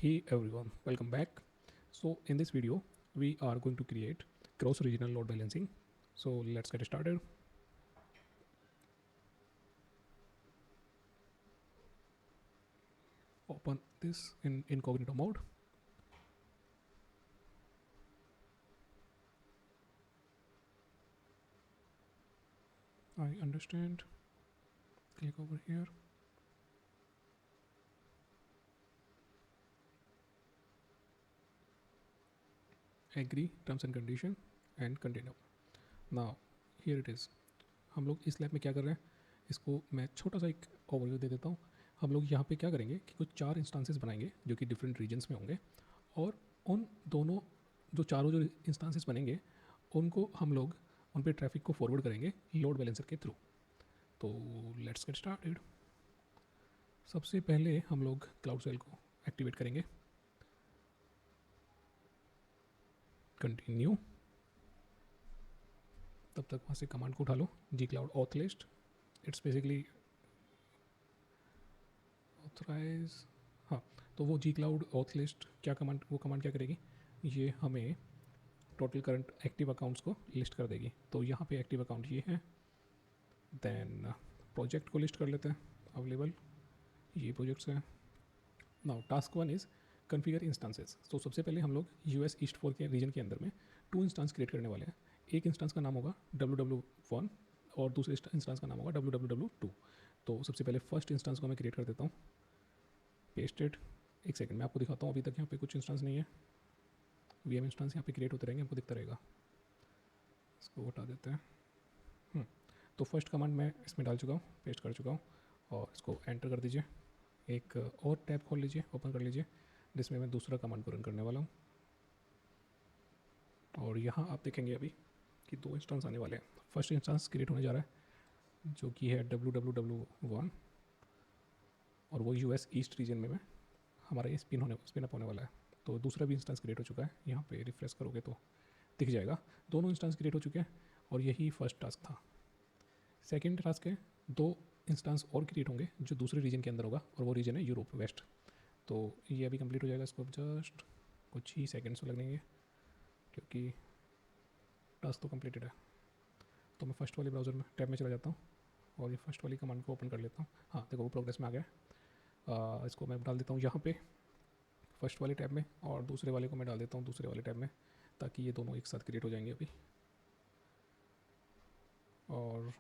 Hey everyone, welcome back. So in this video, we are going to create cross-regional load balancing. So let's get started. Open this in incognito mode. I understand. Click over here. Agree terms and condition and continue. Now here it is. हम लोग इस lab में क्या कर रहे हैं, इसको मैं छोटा सा एक ओवरव्यू दे देता हूँ. हम लोग यहाँ पे क्या करेंगे कि कुछ 4 इंस्टांसेस बनाएंगे जो कि डिफरेंट रीजन्स में होंगे, और उन दोनों जो चारों जो इंस्टांसेस बनेंगे उनको हम लोग उन पे ट्रैफिक को फॉरवर्ड करेंगे लोड बैलेंसर के थ्रू. तो लेट्स गेट स्टार्टेड. सबसे पहले हम लोग क्लाउड सेल को एक्टिवेट करेंगे. कंटिन्यू. तब तक वहाँ से कमांड को उठा लो, gcloud auth list. It's basically authorize. हाँ, तो वो जी क्लाउड ऑथ लिस्ट क्या कमांड, वो कमांड क्या करेगी, ये हमें टोटल करंट एक्टिव अकाउंट्स को लिस्ट कर देगी. तो यहाँ पे एक्टिव अकाउंट ये है. देन प्रोजेक्ट को लिस्ट कर लेते हैं, अवेलेबल ये प्रोजेक्ट्स हैं. Now task 1 is configure instances. तो सबसे पहले हम लोग यूएस ईस्ट 4 के रीजन के अंदर में 2 इंस्टांस क्रिएट करने वाले हैं. एक इंस्टांस का नाम होगा www1 और दूसरे इंस्टांस का नाम होगा www2. तो सबसे पहले फर्स्ट इंस्टांस को मैं क्रिएट कर देता हूँ. पेस्टेड. एक सेकंड मैं आपको दिखाता हूँ, अभी तक यहाँ पे कुछ इंस्टांस नहीं है. वीएम इंस्टांस यहाँ पे क्रिएट होते रहेंगे, आपको दिखता रहेगा. इसको हटा देते हैं. तो फर्स्ट कमांड मैं इसमें डाल चुका हूँ, पेस्ट कर चुका हूँ, और इसको एंटर कर दीजिए. एक और टैब खोल लीजिए, ओपन कर लीजिए, जिसमें मैं दूसरा कमांड को रन करने वाला हूँ. और यहाँ आप देखेंगे अभी कि 2 इंस्टांस आने वाले हैं. फर्स्ट इंस्टांस क्रिएट होने जा रहा है जो कि है www1, और वो यूएस ईस्ट रीजन में हमारा ये स्पिन अप होने वाला है. तो दूसरा भी इंस्टांस क्रिएट हो चुका है, यहाँ पे रिफ्रेश करोगे तो दिख जाएगा. दोनों इंस्टांस क्रिएट हो चुके हैं, और यही फर्स्ट टास्क था. सेकेंड टास्क है 2 इंस्टांस और क्रिएट होंगे जो दूसरे रीजन के अंदर होगा, और वो रीजन है यूरोप वेस्ट. तो ये अभी कंप्लीट हो जाएगा. इसको जस्ट कुछ ही सेकेंड्स लगेंगे क्योंकि टास्क तो कंप्लीटेड है. तो मैं फर्स्ट वाले ब्राउज़र में टैब में चला जाता हूँ, और ये फर्स्ट वाली कमांड को ओपन कर लेता हूँ. हाँ देखो, वो प्रोग्रेस में आ गया. इसको मैं डाल देता हूँ यहाँ पे फर्स्ट वाले टैब में, और दूसरे वाले को मैं डाल देता हूँ दूसरे वाले टैब में, ताकि ये दोनों एक साथ क्रिएट हो जाएंगे अभी. और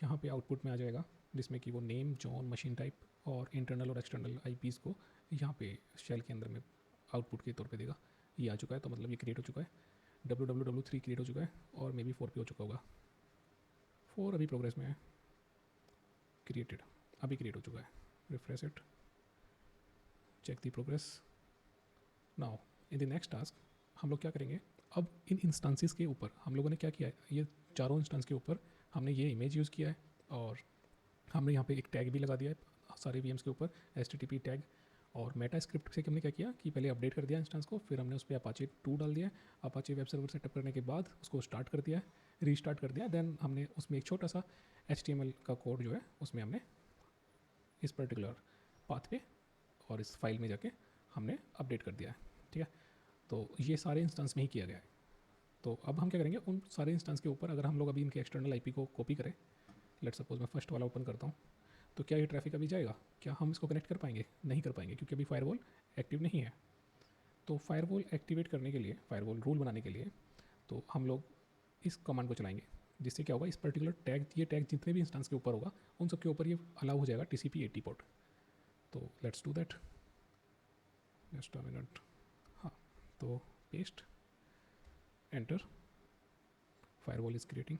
यहाँ पे आउटपुट में आ जाएगा, जिसमें कि वो नेम, जॉन, मशीन टाइप और इंटरनल और एक्सटर्नल आईपीज़ को यहाँ पे शेल के अंदर में आउटपुट के तौर पे देगा. ये आ चुका है, तो मतलब ये क्रिएट हो चुका है. www3 क्रिएट हो चुका है, और मे बी 4 पे हो चुका होगा. 4 अभी प्रोग्रेस में है. क्रिएटेड अभी क्रिएट हो चुका है. Refresh it, check the progress. Now in the next task हम लोग क्या करेंगे, अब इन इंस्टांसेस के ऊपर हम लोगों ने क्या किया है, ये चारों इंस्टांस के ऊपर हमने ये इमेज यूज़ किया है, और हमने यहाँ पे एक टैग भी लगा दिया है सारे वीएम्स के ऊपर, HTTP टैग. और मेटा स्क्रिप्ट से हमने क्या किया कि पहले अपडेट कर दिया इंस्टांस को, फिर हमने उस पर अपाचे 2 डाल दिया. अपाचे वेब सर्वर सेटअप करने के बाद उसको स्टार्ट कर दिया है, रीस्टार्ट कर दिया. देन हमने उसमें एक छोटा सा HTML का कोड जो है उसमें हमने इस पर्टिकुलर पाथ पे और इस फाइल में जाके हमने अपडेट कर दिया है. ठीक है, तो ये सारे इंस्टांस में ही किया गया है. तो अब हम क्या करेंगे, उन सारे इंस्टांस के ऊपर अगर हम लोग अभी इनके एक्सटर्नल आईपी को कॉपी करें, लेट सपोज मैं फर्स्ट वाला ओपन करता हूँ, तो क्या ये ट्रैफिक अभी जाएगा, क्या हम इसको कनेक्ट कर पाएंगे? नहीं कर पाएंगे, क्योंकि अभी फायरवॉल एक्टिव नहीं है. तो फायरवॉल एक्टिवेट करने के लिए, फायरवॉल रूल बनाने के लिए, तो हम लोग इस कमांड को चलाएंगे, जिससे क्या होगा, इस पर्टिकुलर टैग, ये टैग जितने भी इंस्टांस के ऊपर होगा उन सब के ऊपर ये अलाउ हो जाएगा TCP/80 पोर्ट. तो let's do that, just a minute. हाँ, तो paste, enter, firewall is creating.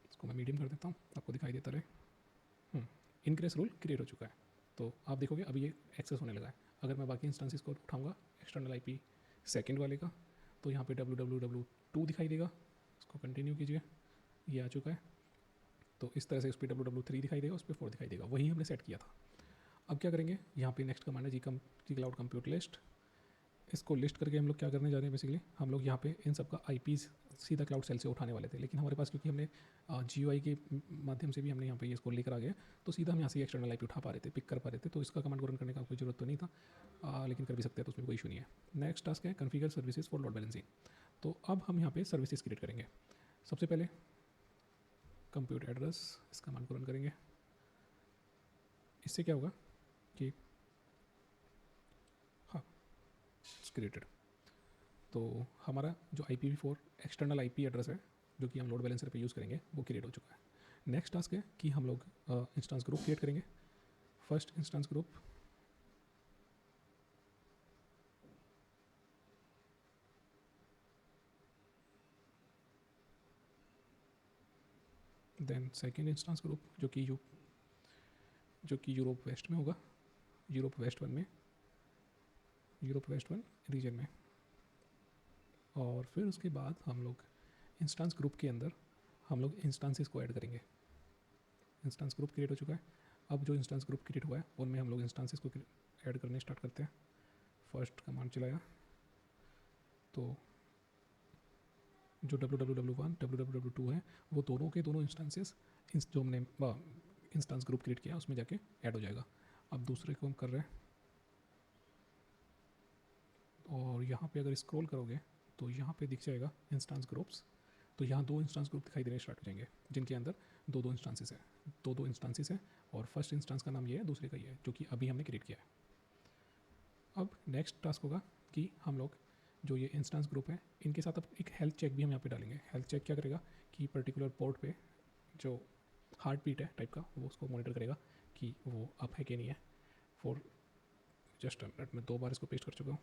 इसको मैं मीडियम कर देता हूँ, आपको दिखाई देता रहे. इनक्रेस रूल क्रिएट हो चुका है. तो आप देखोगे अभी ये एक्सेस होने लगा है. अगर मैं बाकी इंस्टांसेस को उठाऊंगा एक्सटर्नल आईपी सेकंड वाले का, तो यहाँ पे www2 दिखाई देगा. इसको कंटिन्यू कीजिए, ये आ चुका है. तो इस तरह से उस पर www3 दिखाई देगा, उस पर 4 दिखाई देगा. वही हमने सेट किया था. अब क्या करेंगे, यहाँ पे नेक्स्ट कमांड है जी क्लाउड कंप्यूट लिस्ट. इसको लिस्ट करके हम लोग क्या करने जा रहे हैं, बेसिकली हम लोग यहाँ पे इन सब का आईपीज़ सीधा क्लाउड सेल से उठाने वाले थे, लेकिन हमारे पास क्योंकि हमने GUI के माध्यम से भी हमने यहाँ पे इसको लेकर आ गए, तो सीधा हम यहाँ से एक्सटर्नल आईपी उठा पा रहे थे, पिक कर पा रहे थे, तो इसका कमांड को रन करने का कोई जरूरत तो नहीं था, लेकिन कर भी सकते हैं, तो उसमें कोई इशू नहीं है। नेक्स्ट टास्क है configure services for load balancing. तो अब हम यहाँ पे सर्विसेज क्रिएट करेंगे। सबसे पहले कंप्यूट एड्रेस, इस कमांड को रन करेंगे। इससे क्या होगा कि हाँ क्रिएटेड, तो हमारा जो IPv4 एक्सटर्नल IP एड्रेस है जो कि हम लोड बैलेंसर पे यूज़ करेंगे वो क्रिएट हो चुका है। नेक्स्ट टास्क है कि हम लोग इंस्टेंस ग्रुप क्रिएट करेंगे। First instance group, then second instance group जो कि यूरोप वेस्ट में होगा, यूरोप वेस्ट वन रीजन में। और फिर उसके बाद हम लोग इंस्टेंस ग्रुप के अंदर हम लोग इंस्टेंसेस को ऐड करेंगे। इंस्टेंस ग्रुप क्रिएट हो चुका है। अब जो इंस्टेंस ग्रुप क्रिएट हुआ है उनमें हम लोग इंस्टेंसेस को ऐड करने स्टार्ट करते हैं। फर्स्ट कमांड चलाया तो जो www1 www2 है वो दोनों के दोनों इंस्टेंसेस जो हमने इंस्टेंस ग्रुप क्रिएट किया उसमें जाके ऐड हो जाएगा। अब दूसरे को हम कर रहे हैं, और यहाँ पे अगर स्क्रॉल करोगे तो यहाँ पे दिख जाएगा इंस्टेंस ग्रुप्स। तो यहाँ दो इंस्टेंस ग्रुप दिखाई देने स्टार्ट हो जाएंगे जिनके अंदर दो इंस्टेंसेस हैं, और फर्स्ट इंस्टेंस का नाम ये है, दूसरे का ये है, जो कि अभी हमने क्रिएट किया है। अब नेक्स्ट टास्क होगा कि हम लोग जो ये इंस्टेंस ग्रुप है इनके साथ अब एक हेल्थ चेक भी हम यहाँ पे डालेंगे। हेल्थ चेक क्या करेगा कि पर्टिकुलर पोर्ट पे जो हार्ट बीट है टाइप का वो उसको मॉनिटर करेगा कि वो अप है कि नहीं है। फॉर जस्ट अ मिनट, मैं 2 बार इसको पेस्ट कर चुका हूँ।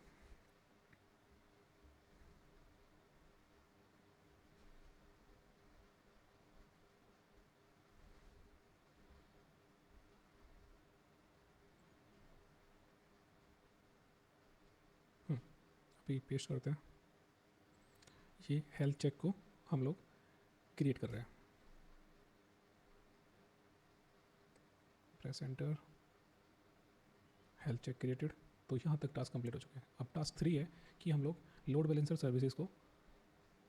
अभी पेस्ट करते हैं। ये हेल्थ चेक को हम लोग क्रिएट कर रहे हैं। Press enter, health check created. तो यहाँ तक टास्क कंप्लीट हो चुके हैं। अब टास्क 3 है कि हम लोग लोड बैलेंसर सर्विसेज को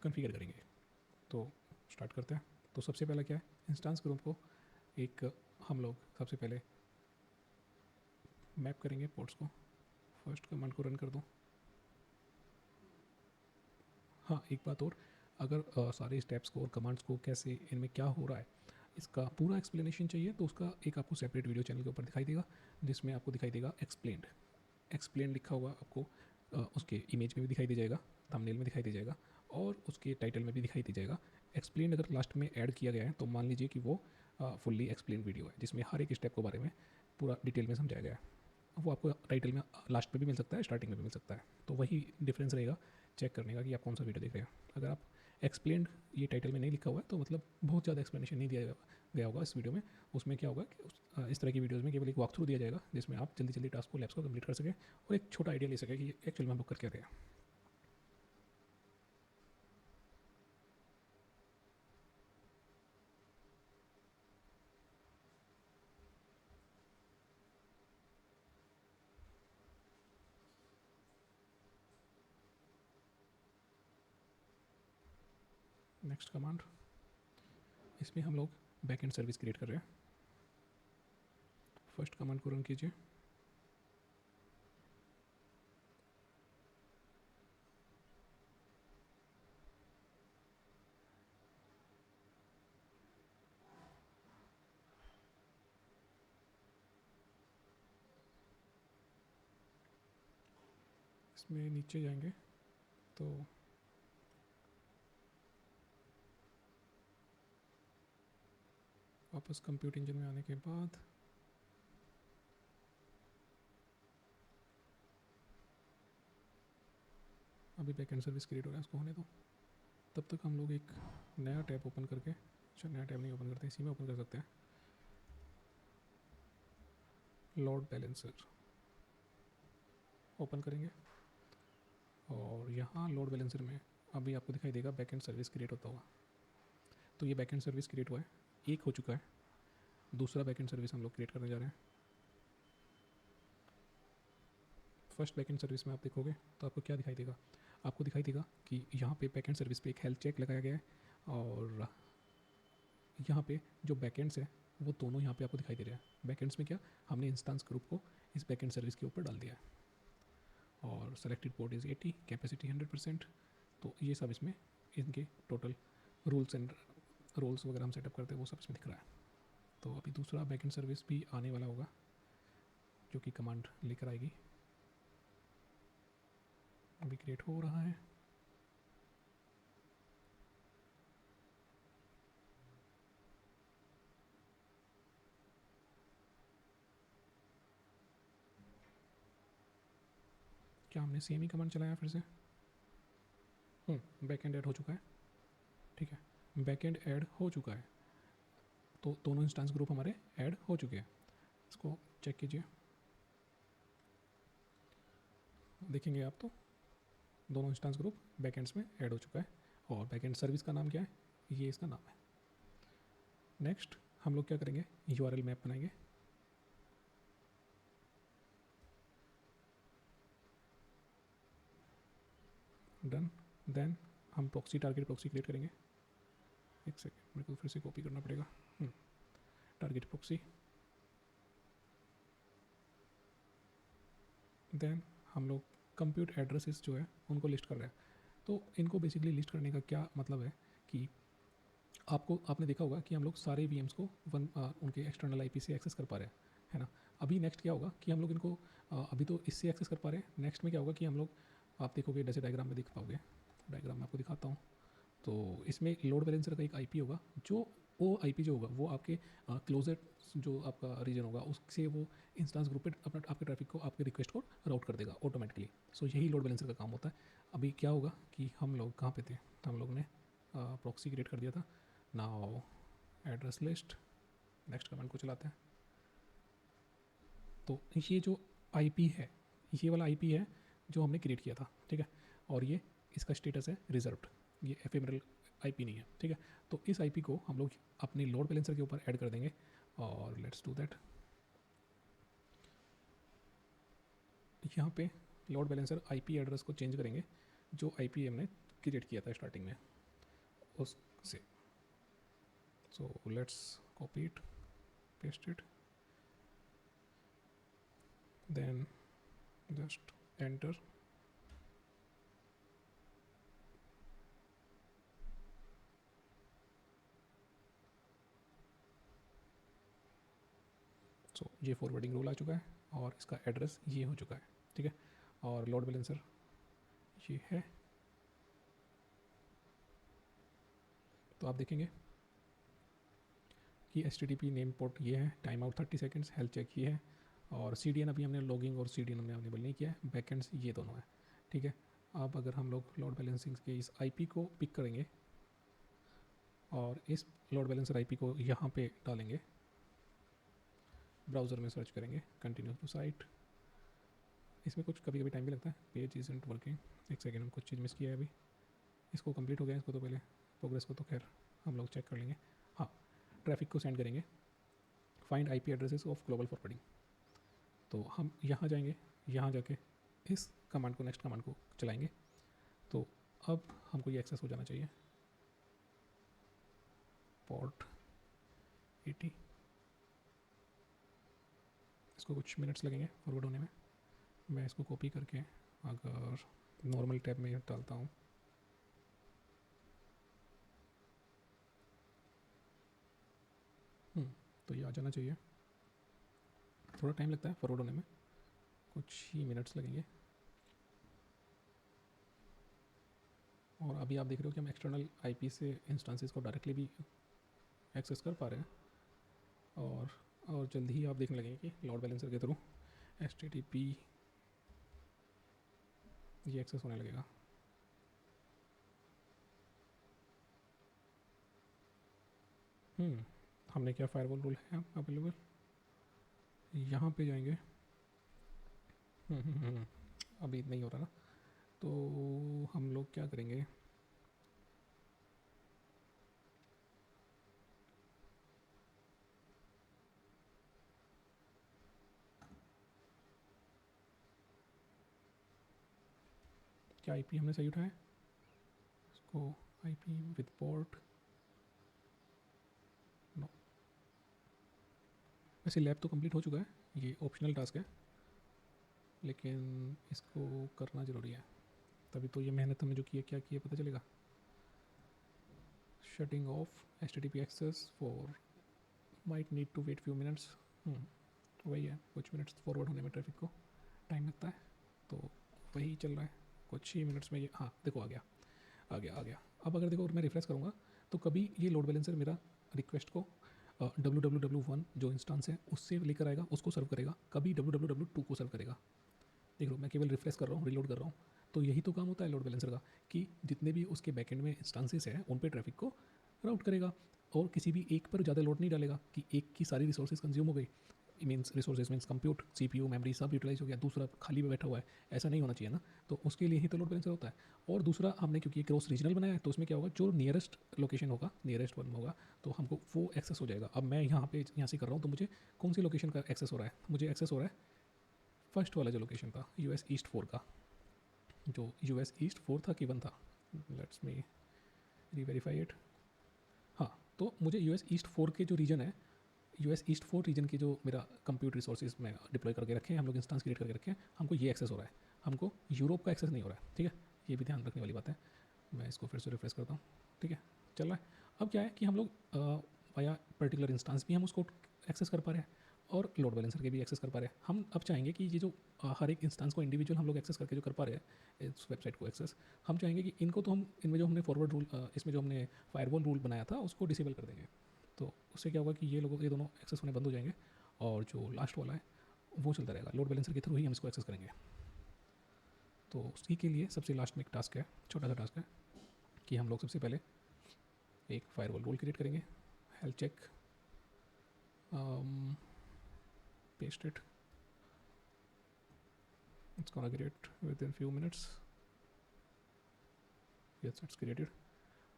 कॉन्फ़िगर करेंगे। तो स्टार्ट करते हैं। तो सबसे पहला क्या है, इंस्टेंस ग्रुप को एक हम लोग सबसे पहले मैप करेंगे पोर्ट्स को। फर्स्ट कमांड को रन कर दो। हाँ एक बात और, अगर सारे स्टेप्स को और कमांड्स को कैसे इनमें क्या हो रहा है इसका पूरा एक्सप्लेनेशन चाहिए तो उसका एक आपको सेपरेट वीडियो चैनल के ऊपर दिखाई देगा, जिसमें आपको दिखाई देगा एक्सप्लेंड लिखा हुआ आपको उसके इमेज में भी दिखाई दे जाएगा, थंबनेल में दिखाई दे जाएगा, और उसके टाइटल में भी दिखाई दे जाएगा। एक्सप्लेन अगर लास्ट में ऐड किया गया है तो मान लीजिए कि वो फुल्ली एक्सप्लेन वीडियो है जिसमें हर एक स्टेप के बारे में पूरा डिटेल में समझाया गया है। वो आपको टाइटल में लास्ट में भी मिल सकता है, स्टार्टिंग में भी मिल सकता है, तो वही डिफरेंस रहेगा चेक करने का कि आप कौन सा वीडियो देख रहे हैं। अगर आप एक्सप्लेंड ये टाइटल में नहीं लिखा हुआ है तो मतलब बहुत ज़्यादा एक्सप्लेनेशन नहीं दिया गया होगा इस वीडियो में। उसमें क्या होगा कि इस तरह की वीडियोज़ में केवल एक वॉक थ्रू दिया जाएगा जिसमें आप जल्दी जल्दी टास्क को लैब्स को कंप्लीट कर सकें और एक छोटा आइडिया ले सकें कि एक्चुअल में हम लोग कर क्या रहे हैं। नेक्स्ट कमांड, इसमें हम लोग बैक एंड सर्विस क्रिएट कर रहे हैं। फर्स्ट कमांड को रन कीजिए। इसमें नीचे जाएंगे तो वापस कंप्यूट इंजन में आने के बाद अभी बैक एंड सर्विस क्रिएट हो रहा है, उसको होने दो। तब तक हम लोग एक नया टैब ओपन करके, अच्छा नया टैब नहीं ओपन करते, इसी में ओपन कर सकते हैं। लोड बैलेंसर ओपन करेंगे और यहाँ लोड बैलेंसर में अभी आपको दिखाई देगा बैक एंड सर्विस क्रिएट होता हुआ। तो ये बैक एंड सर्विस क्रिएट हुआ है, एक हो चुका है, दूसरा बैक एंड सर्विस हम लोग क्रिएट करने जा रहे हैं। फर्स्ट बैक एंड सर्विस में आप देखोगे तो आपको क्या दिखाई देगा, आपको दिखाई देगा कि यहाँ पे बैकएंड सर्विस पे एक हेल्थ चेक लगाया गया है, और यहाँ पे जो बैकएंड्स है वो दोनों यहाँ पे आपको दिखाई दे रहे हैं। बैकएंड्स में क्या, हमने इंस्टेंस ग्रुप को इस बैकएंड सर्विस के ऊपर डाल दिया है, और सेलेक्टेड पोर्ट इज़ 80, कैपेसिटी 100%। तो ये सब इसमें इनके टोटल रूल्स एंड रोल्स वगैरह हम सेटअप करते हैं वो सब इसमें दिख रहा है। तो अभी दूसरा बैकएंड सर्विस भी आने वाला होगा जो कि कमांड लेकर आएगी, अभी क्रिएट हो रहा है। क्या हमने सेम ही कमांड चलाया फिर से? बैकएंड ऐड हो चुका है, ठीक है, बैकएंड ऐड हो चुका है। तो दोनों इंस्टेंस ग्रुप हमारे ऐड हो चुके हैं। इसको चेक कीजिए, देखेंगे आप तो दोनों इंस्टेंस ग्रुप बैकएंड्स में ऐड हो चुका है, और बैकएंड सर्विस का नाम क्या है, ये इसका नाम है। नेक्स्ट हम लोग क्या करेंगे, यूआरएल मैप बनाएंगे। डन। देन हम प्रॉक्सी, टारगेट प्रॉक्सी क्रिएट करेंगे। एक सेकेंड, मेरे को फिर से कॉपी करना पड़ेगा। टारगेट प्रॉक्सी, देन हम लोग कंप्यूट एड्रेसेस जो है उनको लिस्ट कर रहे हैं। तो इनको बेसिकली लिस्ट करने का क्या मतलब है कि आपने देखा होगा कि हम लोग सारे वीएम्स को उनके एक्सटर्नल आईपी से एक्सेस कर पा रहे हैं, है ना। अभी नेक्स्ट क्या होगा कि हम लोग इनको अभी तो इससे एक्सेस कर पा रहे हैं, नेक्स्ट में क्या होगा कि हम लोग, आप देखोगे जैसे डायग्राम में देख पाओगे, डायग्राम में आपको दिखाता हूँ। तो इसमें लोड बैलेंसर का एक आईपी होगा, जो वो आईपी जो होगा वो आपके क्लोजेट जो आपका रीजन होगा उससे वो इंस्टेंस ग्रुप पे अपना आपके ट्रैफिक को, आपके रिक्वेस्ट को राउट कर देगा ऑटोमेटिकली। सो यही लोड बैलेंसर का काम होता है। अभी क्या होगा कि हम लोग कहाँ पे थे, हम लोग ने प्रॉक्सी क्रिएट कर दिया था। Now address list, next command को चलाते हैं। तो ये जो आईपी है, ये वाला आईपी है जो हमने क्रिएट किया था, ठीक है, और ये इसका स्टेटस है रिजर्व्ड, ये एफेमरल आईपी नहीं है, ठीक है। तो इस आईपी को हम लोग अपने लोड बैलेंसर के ऊपर ऐड कर देंगे, और लेट्स डू दैट। यहाँ पे लोड बैलेंसर आईपी एड्रेस को चेंज करेंगे, जो आईपी हमने क्रिएट किया था स्टार्टिंग में उससे। So let's copy it, paste it, then just enter. So ये फॉरवर्डिंग रूल आ चुका है, और इसका एड्रेस ये हो चुका है, ठीक है। और लोड बैलेंसर ये है। तो आप देखेंगे कि HTTP नेम पोर्ट ये है, time out 30 seconds, health check ये है, और CDN अभी हमने लॉगिंग और CDN हमने अवेलेबल नहीं किया है, बैकएंड्स ये दोनों है, ठीक है। अब अगर हम लोग लोड बैलेंसिंग के इस आईपी को पिक करेंगे और इस लोड बैलेंसर आईपी को यहाँ पे डालेंगे, ब्राउज़र में सर्च करेंगे कंटिन्यू टू साइट। इसमें कुछ कभी कभी टाइम भी लगता है, पेज इज़ंट वर्किंग, एक सेकेंड, हम कुछ चीज़ मिस किया है अभी। इसको कंप्लीट हो गया, इसको तो पहले प्रोग्रेस को तो खैर हम लोग चेक कर लेंगे। हाँ, ट्रैफिक को सेंड करेंगे, find IP addresses of global forwarding. तो हम यहाँ जाएंगे, यहाँ जाके इस कमांड को, नेक्स्ट कमांड को चलाएंगे। तो अब हमको ये एक्सेस हो जाना चाहिए, पोर्ट 80। इसको कुछ मिनट्स लगेंगे फॉरवर्ड होने में। मैं इसको कॉपी करके अगर नॉर्मल टैब में डालता हूँ, तो ये आ जाना चाहिए। थोड़ा टाइम लगता है फॉरवर्ड होने में, कुछ ही मिनट्स लगेंगे। और अभी आप देख रहे हो कि हम एक्सटर्नल आईपी से इंस्टेंसेस को डायरेक्टली भी एक्सेस कर पा रहे हैं, और जल्दी ही आप देखने लगेंगे कि लोड बैलेंसर के थ्रू HTTP ये एक्सेस होने लगेगा। हमने क्या फायरवॉल रूल है अवेलेबल, यहाँ पे जाएंगे। अभी नहीं हो रहा ना, तो हम लोग क्या करेंगे, क्या आईपी हमने सही उठाया? इसको आईपी विद पोर्ट, नो। वैसे लैब तो कंप्लीट हो चुका है, ये ऑप्शनल टास्क है, लेकिन इसको करना ज़रूरी है, तभी तो ये मेहनत हमने जो की है क्या की है पता चलेगा। Shutting off HTTP access for might need to wait few minutes. वही है, कुछ मिनट्स फॉरवर्ड होने में ट्रैफिक को टाइम लगता है, तो वही चल रहा है कुछ ही मिनट्स में ये। हाँ देखो आ गया आ गया आ गया। अब अगर देखो मैं रिफ्रेश करूँगा तो कभी ये लोड बैलेंसर मेरा रिक्वेस्ट को www1 जो इंस्टांस है उससे लेकर आएगा, उसको सर्व करेगा, कभी www2 को सर्व करेगा। देख लो मैं केवल रिफ्रेश कर रहा हूँ, रीलोड कर रहा हूँ, तो यही तो काम होता है लोड बैलेंसर का कि जितने भी उसके बैकएंड में इंस्टांसेस हैं उन पे ट्रैफिक को राउट करेगा और किसी भी एक पर ज़्यादा लोड नहीं डालेगा कि एक की सारी रिसोर्सेज कंज्यूम हो गई। Means resources means compute, CPU, memory सब यूटिलाइज हो गया, दूसरा खाली में बैठा हुआ है, ऐसा नहीं होना चाहिए ना। तो उसके लिए ही तो लोड बैलेंसर होता है। और दूसरा हमने क्योंकि ये क्रॉस रीजनल बनाया है तो उसमें क्या होगा, जो नियरेस्ट लोकेशन होगा, नियरेस्ट वन होगा, तो हमको वो एक्सेस हो जाएगा। अब मैं यहाँ से कर रहा हूँ तो मुझे कौन सी लोकेशन का एक्सेस हो रहा है? मुझे एक्सेस हो रहा है फर्स्ट वाला जो लोकेशन था US ईस्ट 4 का, जो US ईस्ट 4 था कि 1 था, लेट्स मी रीवेरीफाई इट। हाँ, तो मुझे US ईस्ट 4 के जो रीजन है, US ईस्ट 4 रीजन के जो मेरा कंप्यूट रिसोर्सेज में डिप्लॉय करके रखे हैं हम लोग, इंस्टांस क्रिएट करके रखे हैं, हमको ये एक्सेस हो रहा है, हमको यूरोप का एक्सेस नहीं हो रहा है। ठीक है, ये भी ध्यान रखने वाली बात है। मैं इसको फिर से रिफ्रेश करता हूँ। ठीक है, चल रहा है। अब क्या है कि हम लोग वाया पर्टिकुलर इंस्टांस भी हम उसको एक्सेस कर पा रहे हैं और लोड बैलेंसर के भी एक्सेस कर पा रहे हैं। हम अब चाहेंगे कि ये जो हर एक इंस्टांस को इंडिविजुअल हम लोग एक्सेस करके जो कर पा रहे हैं इस वेबसाइट को एक्सेस, हम चाहेंगे कि इनको तो हम इनमें जो हमने फॉरवर्ड रूल, इसमें जो हमने फायरवॉल रूल बनाया था उसको डिसेबल कर देंगे। तो उससे क्या होगा कि ये दोनों एक्सेस होने बंद हो जाएंगे और जो लास्ट वाला है वो चलता रहेगा, लोड बैलेंसर के थ्रू ही हम इसको एक्सेस करेंगे। तो उसी के लिए सबसे लास्ट में एक टास्क है, छोटा सा टास्क है कि हम लोग सबसे पहले एक फायरवॉल रूल क्रिएट करेंगे, health check, paste it, it's gonna create within few minutes, yes it's created।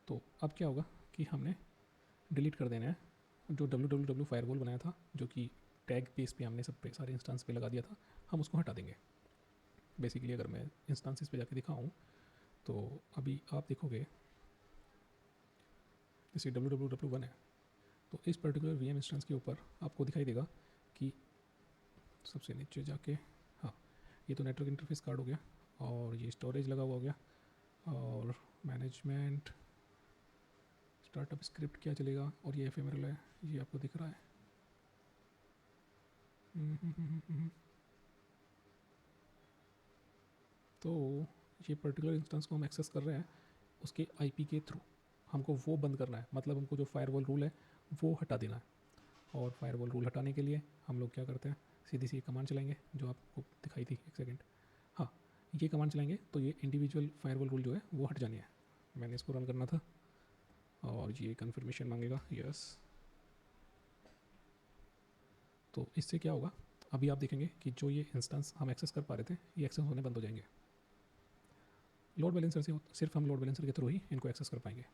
तो अब क्या होगा कि हमने डिलीट कर देना है जो www फायरवॉल बनाया था, जो कि टैग बेस पे हमने सब पे सारे इंस्टांस पे लगा दिया था, हम उसको हटा देंगे। बेसिकली अगर मैं इंस्टांसेस पे जाके दिखाऊँ तो अभी आप देखोगे जैसे www1 है, तो इस पर्टिकुलर VM इंस्टेंस के ऊपर आपको दिखाई देगा कि सबसे नीचे जाके, हाँ ये तो नेटवर्क इंटरफेस कार्ड हो गया और ये स्टोरेज लगा हुआ हो गया और मैनेजमेंट स्टार्टअप स्क्रिप्ट क्या चलेगा और ये एफएमएल है, ये आपको दिख रहा है। तो ये पर्टिकुलर इंस्टेंस को हम एक्सेस कर रहे हैं उसके IP के थ्रू, हमको वो बंद करना है, मतलब हमको जो फायरवॉल रूल है वो हटा देना है। और फायरवॉल रूल हटाने के लिए हम लोग क्या करते हैं, सीधी सी कमांड चलाएंगे जो आपको दिखाई थी, एक सेकेंड, हाँ ये कमांड चलाएंगे तो ये इंडिविजुअल फायरवॉल रूल जो है वो हट जानी है। मैंने इसको रन करना था और ये कन्फर्मेशन मांगेगा, यस। तो इससे क्या होगा, अभी आप देखेंगे कि जो ये इंस्टेंस हम एक्सेस कर पा रहे थे ये एक्सेस होने बंद हो जाएंगे। लोड बैलेंसर से सिर्फ हम लोड बैलेंसर के थ्रू ही इनको एक्सेस कर पाएंगे।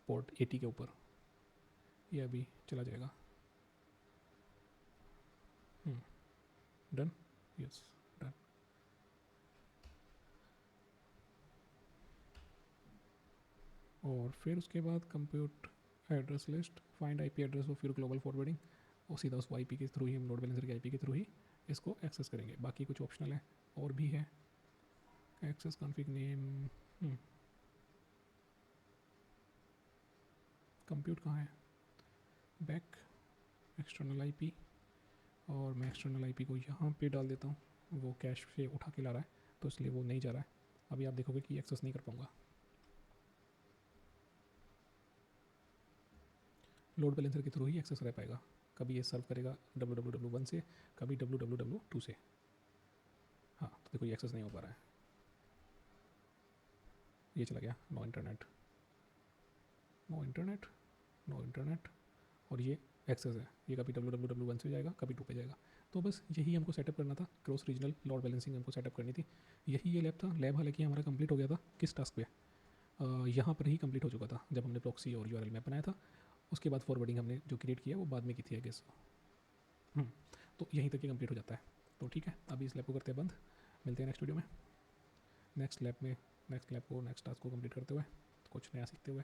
पोर्ट 80 के ऊपर ये अभी चला जाएगा। Done, yes done. और फिर उसके बाद compute address list, find IP address of your global forwarding, और सीधा उस IP के थ्रू ही हम लोड बैलेंसर के IP के थ्रू ही इसको एक्सेस करेंगे। बाकी कुछ ऑप्शनल है और भी है, एक्सेस कॉन्फ़िग नेम, कंप्यूट कहाँ है, बैक एक्सटर्नल IP, और मैं एक्सटर्नल IP को यहाँ पे डाल देता हूँ, वो कैश से उठा के ला रहा है तो इसलिए वो नहीं जा रहा है। अभी आप देखोगे कि एक्सेस नहीं कर पाऊँगा। लोड बैलेंसर के थ्रू ही एक्सेस रह पाएगा, कभी ये सर्व करेगा www1 से, कभी www2 से। हाँ तो देखो ये एक्सेस नहीं हो पा रहा है, ये चला गया no internet, no internet, no internet, और ये एक्सेस है, ये कभी www1 से जाएगा कभी 2 पे जाएगा। तो बस यही हमको सेटअप करना था, क्रॉस रीजनल लोड बैलेंसिंग हमको सेटअप करनी थी, यही ये लैब था। लैब हालांकि हमारा कंप्लीट हो गया था, किस टास्क पे, यहाँ पर ही कंप्लीट हो चुका था जब हमने प्रॉक्सी और URL मैप बनाया था। उसके बाद फॉरवर्डिंग हमने जो क्रिएट किया वो बाद में की थी आई गेस। तो यहीं तक ये कंप्लीट हो जाता है। तो ठीक है, अभी इस लैब को करते हैं बंद, मिलते हैं नेक्स्ट वीडियो में। नेक्स्ट लैब को नेक्स्ट टास्क को कंप्लीट करते हुए, कुछ नया सीखते हुए।